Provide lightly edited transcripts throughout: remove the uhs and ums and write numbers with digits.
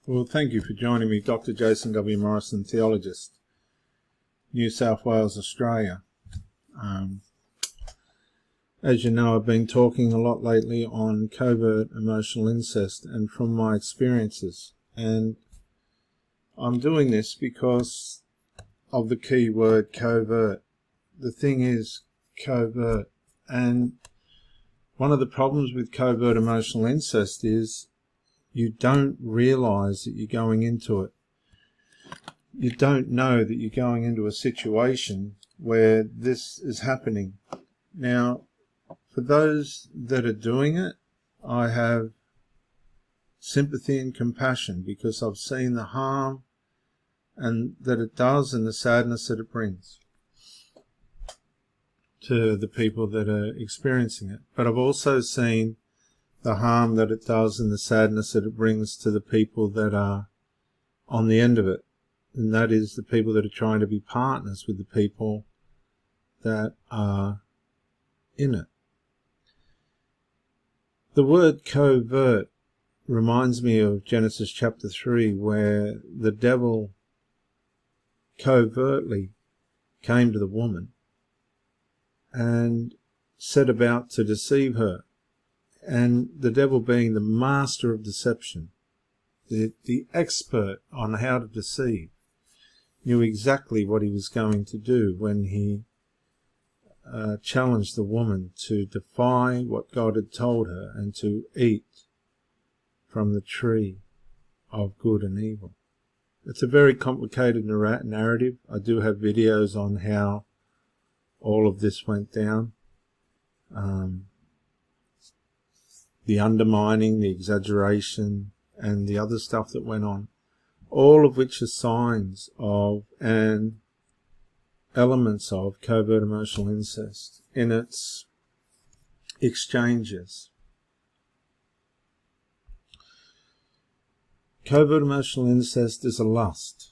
Well, thank you for joining me, Dr. Jason W. Morrison, theologist, New South Wales, Australia. As you know, I've been talking a lot lately on covert emotional incest and from my experiences. And I'm doing this because of the key word covert. The thing is covert. And one of the problems with covert emotional incest is you don't realize that you're going into it. You don't know that you're going into a situation where this is happening. Now, for those that are doing it, I have sympathy and compassion because I've seen the harm and that it does and the sadness that it brings to the people that are experiencing it. But I've also seen the harm that it does and the sadness that it brings to the people that are on the end of it. And that is the people that are trying to be partners with the people that are in it. The word covert reminds me of Genesis chapter 3, where the devil covertly came to the woman and set about to deceive her. And the devil, being the master of deception, the expert on how to deceive, knew exactly what he was going to do when he challenged the woman to defy what God had told her and to eat from the tree of good and evil. It's a very complicated narrative. I do have videos on how all of this went down. The undermining, the exaggeration, and the other stuff that went on, all of which are signs of and elements of covert emotional incest in its exchanges. Covert emotional incest is a lust.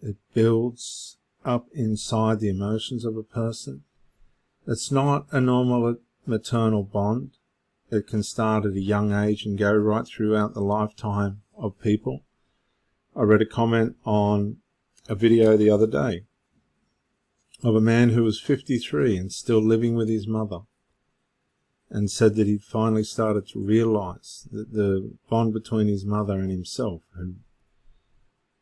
It builds up inside the emotions of a person. It's not a normal maternal bond. It can start at a young age and go right throughout the lifetime of people. I read a comment on a video the other day of a man who was 53 and still living with his mother, and said that he'd finally started to realize that the bond between his mother and himself had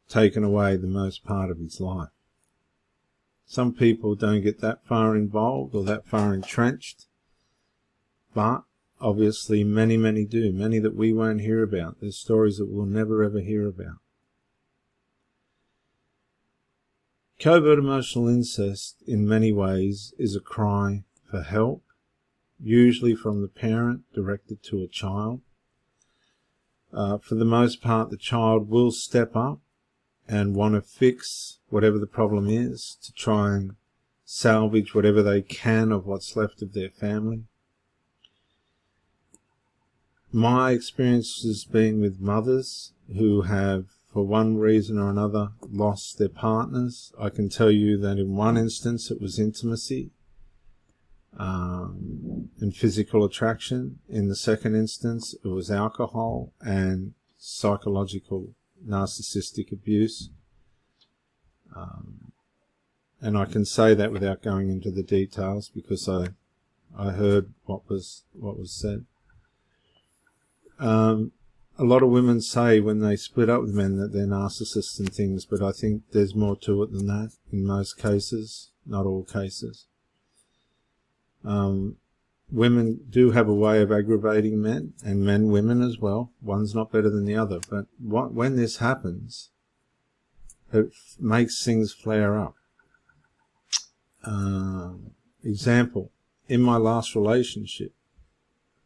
taken away the most part of his life. Some people don't get that far involved or that far entrenched, but obviously many do, many that we won't hear about. There's stories that we'll never ever hear about. Covert emotional incest in many ways is a cry for help, usually from the parent directed to a child. For the most part, the child will step up and want to fix whatever the problem is, to try and salvage whatever they can of what's left of their family. My experience has been with mothers who have, for one reason or another, lost their partners. I can tell you that in one instance it was intimacy and physical attraction. In the second instance it was alcohol and psychological narcissistic abuse. And I can say that without going into the details because I heard what was said. A lot of women say when they split up with men that they're narcissists and things, but I think there's more to it than that in most cases, not all cases. Women do have a way of aggravating men, and men women as well. One's not better than the other, but when this happens, it makes things flare up. Example, in my last relationship,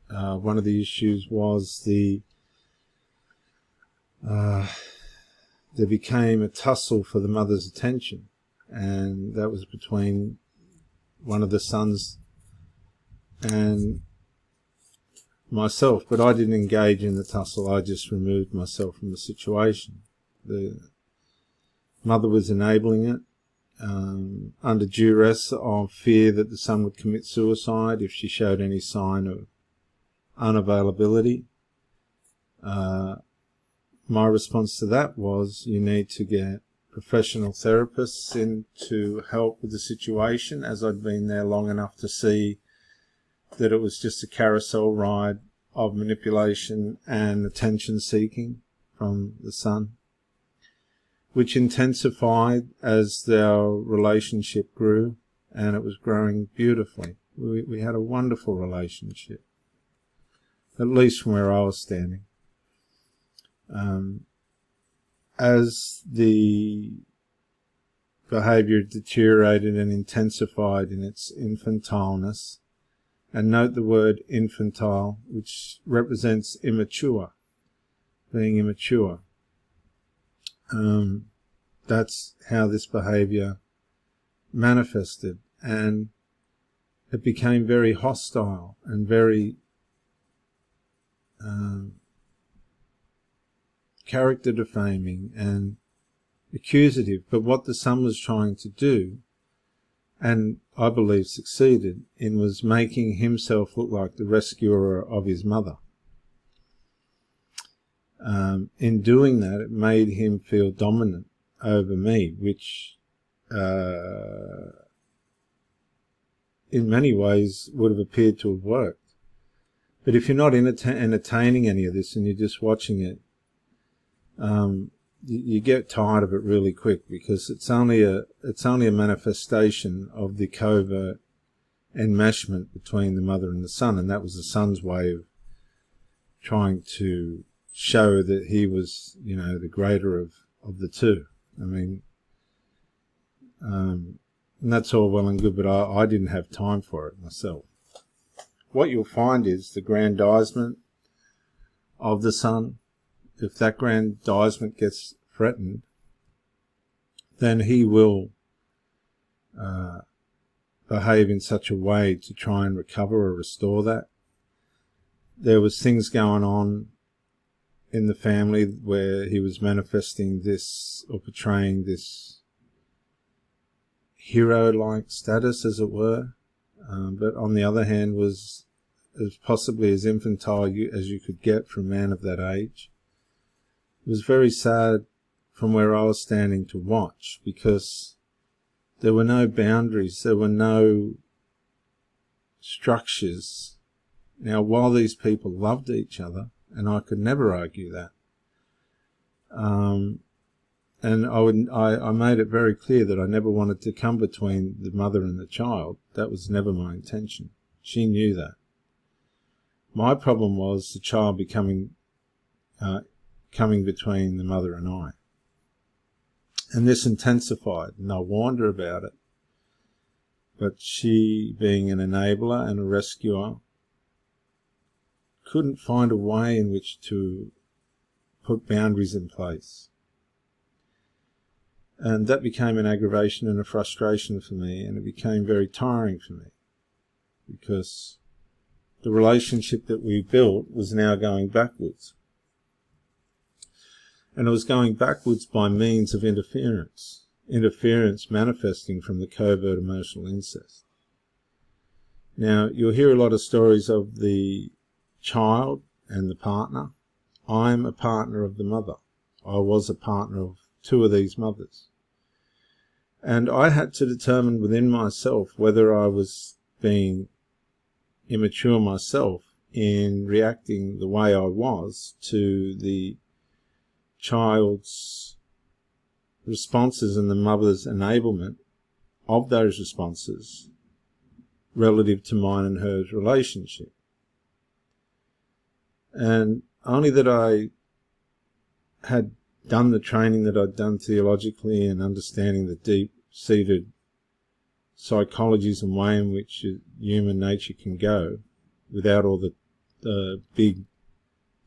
one of the issues was there became a tussle for the mother's attention, and that was between one of the sons and myself, but I didn't engage in the tussle. I just removed myself from the situation. The mother was enabling it under duress of fear that the son would commit suicide if she showed any sign of unavailability. my response to that was, you need to get professional therapists in to help with the situation, as I'd been there long enough to see that it was just a carousel ride of manipulation and attention seeking from the son, which intensified as our relationship grew, and it was growing beautifully. We had a wonderful relationship, at least from where I was standing. As the behaviour deteriorated and intensified in its infantileness, and note the word infantile, which represents immature, being immature. That's how this behaviour manifested, and it became very hostile and very character defaming and accusative. But what the son was trying to do, and I believe succeeded in, was making himself look like the rescuer of his mother. In doing that, it made him feel dominant over me, which in many ways would have appeared to have worked. But if you're not entertaining any of this and you're just watching it, you get tired of it really quick, because it's only a manifestation of the covert enmeshment between the mother and the son, and that was the son's way of trying to show that he was, the greater of the two. I mean, and that's all well and good, but I didn't have time for it myself. What you'll find is the grandizement of the son. If that grandizement gets threatened, then he will behave in such a way to try and recover or restore that. There was things going on in the family where he was manifesting this, or portraying this hero-like status, as it were, but on the other hand was possibly as infantile as you could get from a man of that age. It was very sad from where I was standing to watch, because there were no boundaries, there were no structures. Now, while these people loved each other, and I could never argue that, and I made it very clear that I never wanted to come between the mother and the child. That was never my intention. She knew that. My problem was the child coming between the mother and I. And this intensified, and I warned her about it. But she, being an enabler and a rescuer, couldn't find a way in which to put boundaries in place. And that became an aggravation and a frustration for me, and it became very tiring for me, because the relationship that we built was now going backwards. And it was going backwards by means of interference manifesting from the covert emotional incest. Now, you'll hear a lot of stories of the child and the partner. I'm a partner of the mother. I was a partner of two of these mothers. And I had to determine within myself whether I was being immature myself in reacting the way I was to the child's responses and the mother's enablement of those responses relative to mine and hers relationship. And only that I had done the training that I'd done theologically and understanding the deep-seated psychologies and way in which human nature can go without all the big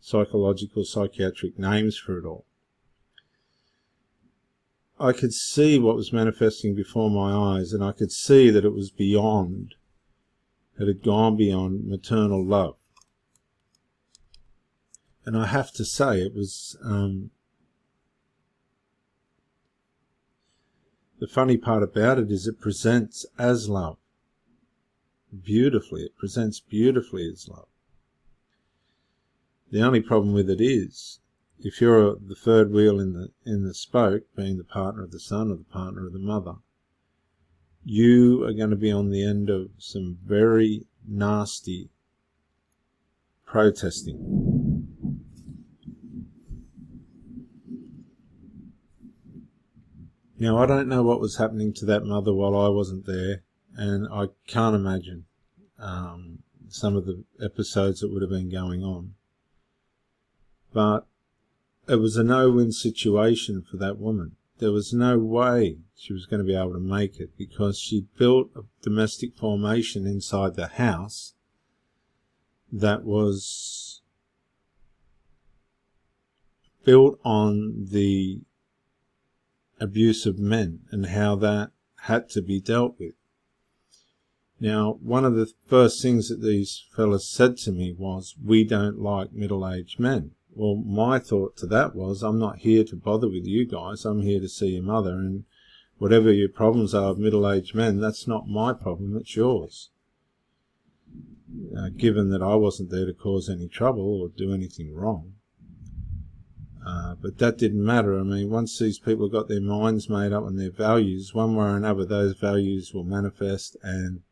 psychological, psychiatric names for it all. I could see what was manifesting before my eyes, and I could see that it was beyond, it had gone beyond maternal love. And I have to say, it was, the funny part about it is it presents as love. Beautifully, it presents beautifully as love. The only problem with it is if you're the third wheel in the spoke, being the partner of the son or the partner of the mother, you are going to be on the end of some very nasty protesting. Now, I don't know what was happening to that mother while I wasn't there, and I can't imagine some of the episodes that would have been going on. But it was a no-win situation for that woman. There was no way she was going to be able to make it, because she'd built a domestic formation inside the house that was built on the abuse of men and how that had to be dealt with. Now, one of the first things that these fellas said to me was, "We don't like middle-aged men." Well, my thought to that was, I'm not here to bother with you guys. I'm here to see your mother, and whatever your problems are with middle-aged men, that's not my problem, it's yours. Given that I wasn't there to cause any trouble or do anything wrong. But that didn't matter. I mean, once these people got their minds made up on their values, one way or another, those values will manifest, and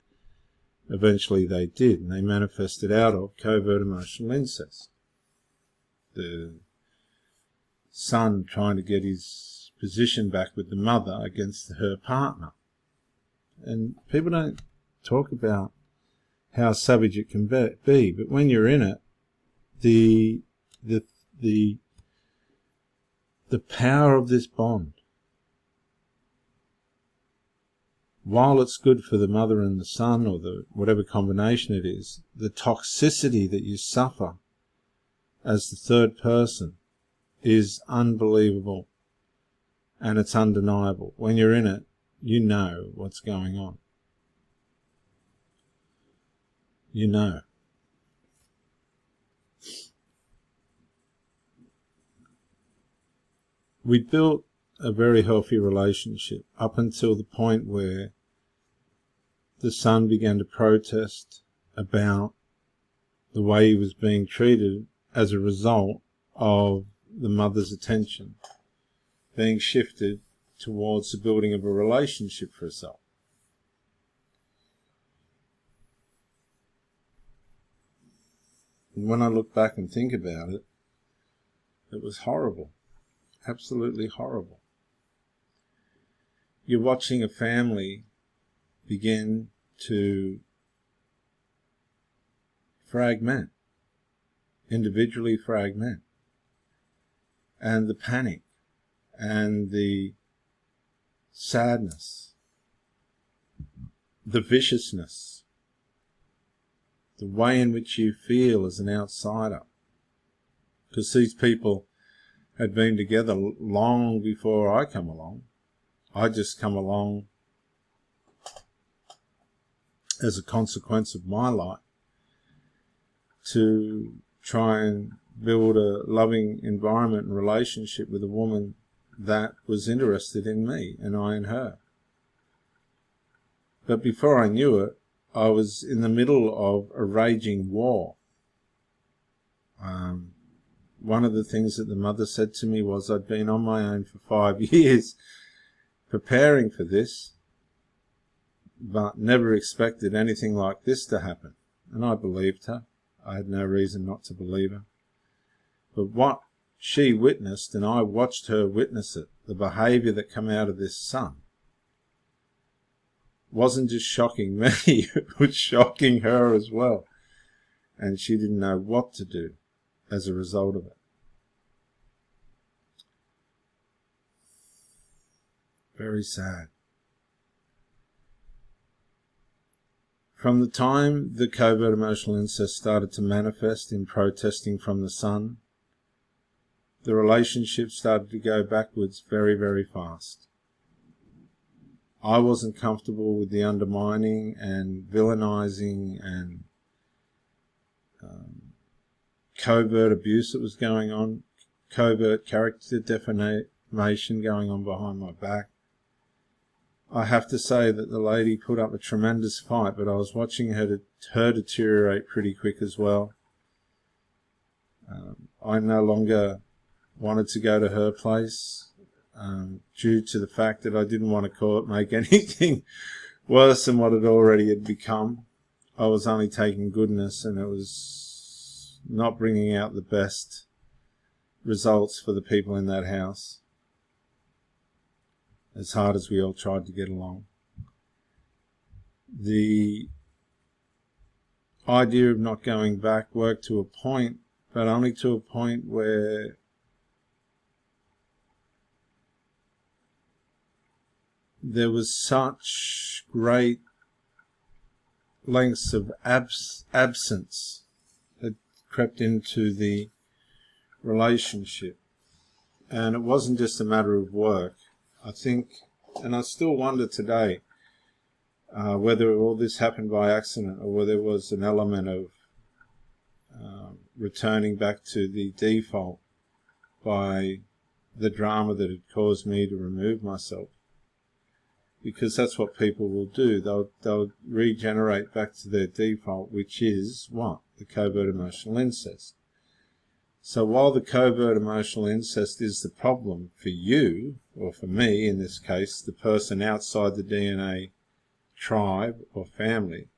eventually they did. And they manifested out of covert emotional incest. The son trying to get his position back with the mother against her partner. And people don't talk about how savage it can be, but when you're in it, the power of this bond, while it's good for the mother and the son, or the whatever combination it is, the toxicity that you suffer as the third person is unbelievable, and it's undeniable. When you're in it, you know what's going on. You know. We built a very healthy relationship up until the point where the son began to protest about the way he was being treated as a result of the mother's attention being shifted towards the building of a relationship for herself. And when I look back and think about it, it was horrible. Absolutely horrible. You're watching a family begin to fragment, individually fragment, and the panic and the sadness, the viciousness, the way in which you feel as an outsider, because these people had been together long before I come along. I just come along as a consequence of my life to try and build a loving environment and relationship with a woman that was interested in me and I in her. But before I knew it, I was in the middle of a raging war. One of the things that the mother said to me was, I'd been on my own for 5 years preparing for this, but never expected anything like this to happen. And I believed her. I had no reason not to believe her. But what she witnessed, and I watched her witness it, the behaviour that came out of this son, wasn't just shocking me, it was shocking her as well. And she didn't know what to do as a result of it. Very sad. From the time the covert emotional incest started to manifest in protesting from the son, the relationship started to go backwards very, very fast. I wasn't comfortable with the undermining and villainizing and covert abuse that was going on, covert character defamation going on behind my back. I have to say that the lady put up a tremendous fight, but I was watching her deteriorate pretty quick as well. I no longer wanted to go to her place due to the fact that I didn't want to make anything worse than what it already had become. I was only taking goodness, and it was not bringing out the best results for the people in that house, as hard as we all tried to get along. The idea of not going back worked to a point, but only to a point where there was such great lengths of absence that crept into the relationship. And it wasn't just a matter of work. I think, and I still wonder today, whether all this happened by accident or whether there was an element of returning back to the default by the drama that had caused me to remove myself. Because that's what people will do. They'll regenerate back to their default, which is what? The covert emotional incest. So while the covert emotional incest is the problem for you, or for me in this case, the person outside the DNA tribe or family,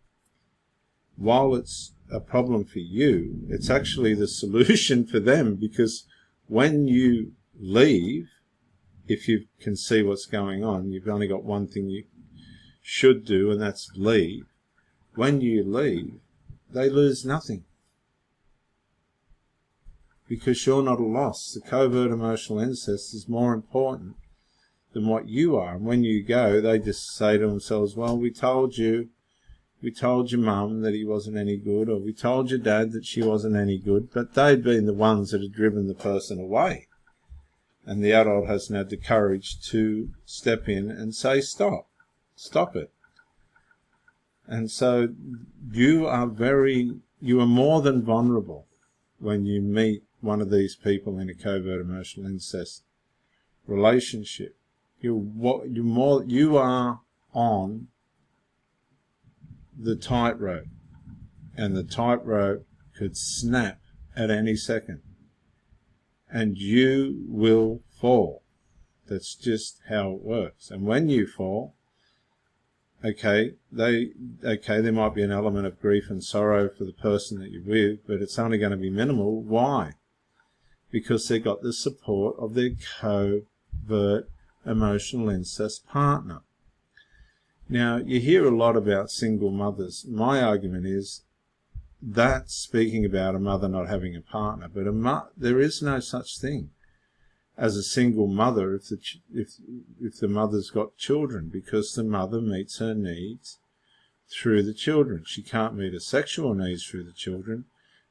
while it's a problem for you, it's actually the solution for them, because when you leave, if you can see what's going on, you've only got one thing you should do, and that's leave. When you leave, they lose nothing, because you're not a loss. The covert emotional incest is more important than what you are. And when you go, they just say to themselves, well, we told your mum that he wasn't any good, or we told your dad that she wasn't any good, but they'd been the ones that had driven the person away. And the adult hasn't had the courage to step in and say, stop it. And so you are more than vulnerable when you meet one of these people in a covert emotional incest relationship. You are on the tightrope, and the tightrope could snap at any second, and you will fall. That's just how it works. And when you fall, there might be an element of grief and sorrow for the person that you're with, but it's only going to be minimal. Why? Because they got the support of their covert emotional incest partner. Now, you hear a lot about single mothers. My argument is that's speaking about a mother not having a partner, but there is no such thing as a single mother if the mother's got children, because the mother meets her needs through the children. She can't meet her sexual needs through the children,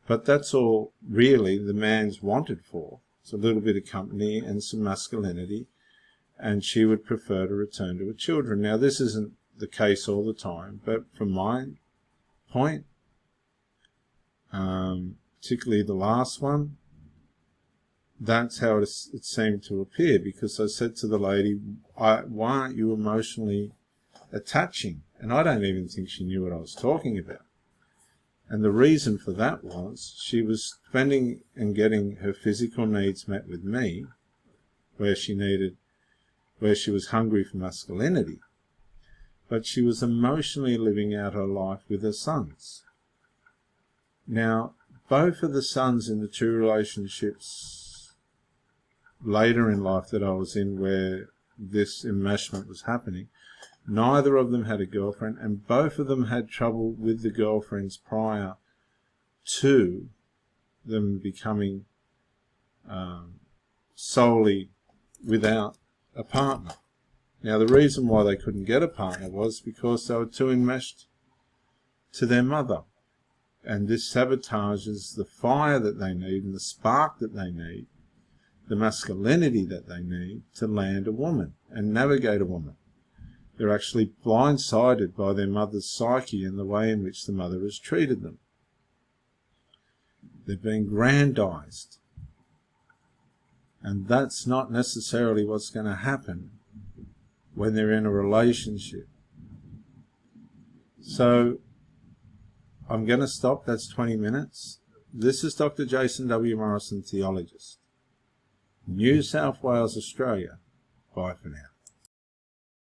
but that's all really the man's wanted for. It's a little bit of company and some masculinity, and she would prefer to return to her children. Now, this isn't the case all the time, but from my point, particularly the last one, that's how it seemed to appear, because I said to the lady, why aren't you emotionally attaching? And I don't even think she knew what I was talking about. And the reason for that was she was spending and getting her physical needs met with me, where she was hungry for masculinity, but she was emotionally living out her life with her sons. Now, both of the sons in the two relationships later in life that I was in, where this enmeshment was happening, neither of them had a girlfriend, and both of them had trouble with the girlfriends prior to them becoming solely without a partner. Now, the reason why they couldn't get a partner was because they were too enmeshed to their mother. And this sabotages the fire that they need and the spark that they need, the masculinity that they need to land a woman and navigate a woman. They're actually blindsided by their mother's psyche and the way in which the mother has treated them. They've been grandized. And that's not necessarily what's going to happen when they're in a relationship. So I'm going to stop. That's 20 minutes. This is Dr. Jason W. Morrison, theologist. New South Wales, Australia. Bye for now.